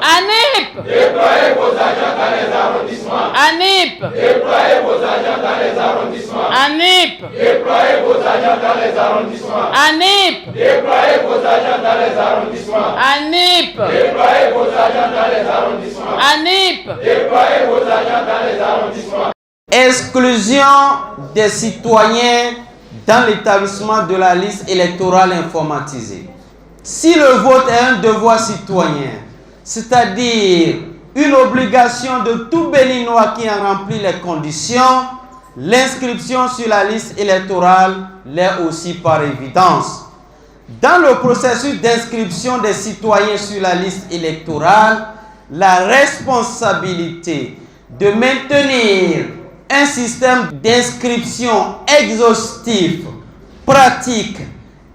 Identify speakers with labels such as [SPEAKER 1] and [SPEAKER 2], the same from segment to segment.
[SPEAKER 1] ANIP.
[SPEAKER 2] Déployez vos agents dans les arrondissements.
[SPEAKER 1] ANIP.
[SPEAKER 2] Déployez vos agents dans les arrondissements.
[SPEAKER 1] ANIP.
[SPEAKER 2] Déployez vos agents dans les arrondissements.
[SPEAKER 1] ANIP.
[SPEAKER 2] Déployez vos agents dans les arrondissements.
[SPEAKER 1] ANIP.
[SPEAKER 2] Déployez vos agents dans les arrondissements.
[SPEAKER 1] ANIP.
[SPEAKER 2] Déployez vos agents dans les arrondissements.
[SPEAKER 3] Exclusion des citoyens dans l'établissement de la liste électorale informatisée. Si le vote est un devoir citoyen, c'est-à-dire une obligation de tout Béninois qui en remplit les conditions, l'inscription sur la liste électorale l'est aussi par évidence. Dans le processus d'inscription des citoyens sur la liste électorale, la responsabilité de maintenir un système d'inscription exhaustif, pratique,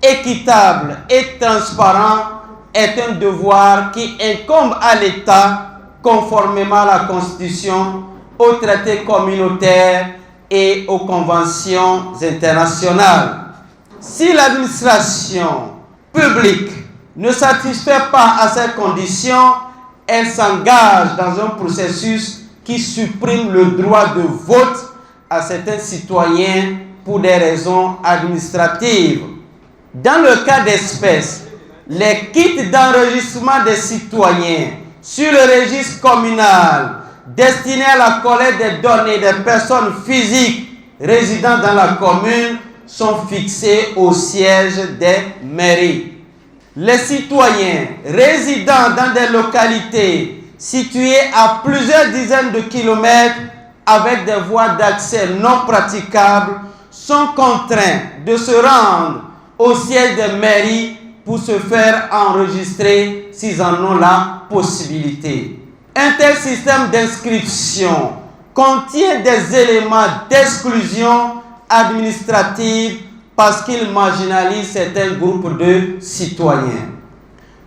[SPEAKER 3] équitable et transparent est un devoir qui incombe à l'État conformément à la Constitution, aux traités communautaires et aux conventions internationales. Si l'administration publique ne satisfait pas à ces conditions, elle s'engage dans un processus qui supprime le droit de vote à certains citoyens pour des raisons administratives. Dans le cas d'espèce, les kits d'enregistrement des citoyens sur le registre communal destinés à la collecte des données des personnes physiques résidant dans la commune sont fixés au siège des mairies. Les citoyens résidant dans des localités situées à plusieurs dizaines de kilomètres avec des voies d'accès non praticables sont contraints de se rendre au siège des mairies pour se faire enregistrer s'ils en ont la possibilité. Un tel système d'inscription contient des éléments d'exclusion administrative parce qu'il marginalise certains groupes de citoyens.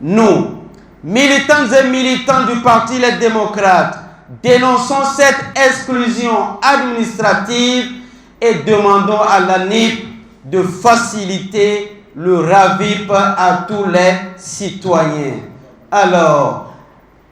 [SPEAKER 3] Nous, militants et militants du Parti Les Démocrates, dénonçons cette exclusion administrative et demandons à l'ANIP de faciliter le RAVIP à tous les citoyens. Alors,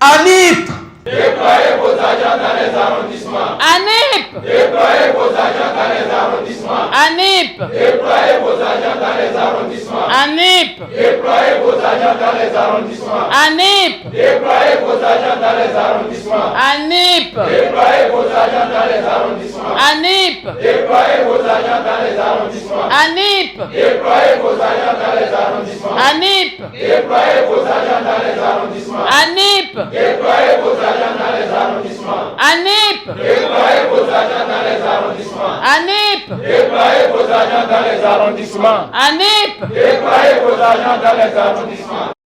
[SPEAKER 3] ANIP!
[SPEAKER 2] Déployez vos agents dans les arrondissements.
[SPEAKER 1] ANIP.
[SPEAKER 2] Déployez vos agents dans les arrondissements.
[SPEAKER 1] ANIP.
[SPEAKER 2] Déployez vos agents dans les arrondissements.
[SPEAKER 1] ANIP.
[SPEAKER 2] Déployez vos agents dans les arrondissements.
[SPEAKER 1] ANIP.
[SPEAKER 2] Déployez vos agents dans les arrondissements.
[SPEAKER 1] ANIP.
[SPEAKER 2] Déployez vos agents dans les arrondissements.
[SPEAKER 1] ANIP.
[SPEAKER 2] Déployez vos agents dans les arrondissements.
[SPEAKER 1] ANIP.
[SPEAKER 2] Déployez vos agents dans les arrondissements.
[SPEAKER 1] ANIP.
[SPEAKER 2] Déployez vos agents dans les arrondissements.
[SPEAKER 1] ANIP.
[SPEAKER 2] Déployez vos agents dans les arrondissements.
[SPEAKER 1] ANIP.
[SPEAKER 2] Déployez vos agents dans les arrondissements.
[SPEAKER 1] ANIP.
[SPEAKER 2] Déployez vos agents dans les arrondissements.
[SPEAKER 1] ANIP.
[SPEAKER 2] Déployez vos agents dans les arrondissements.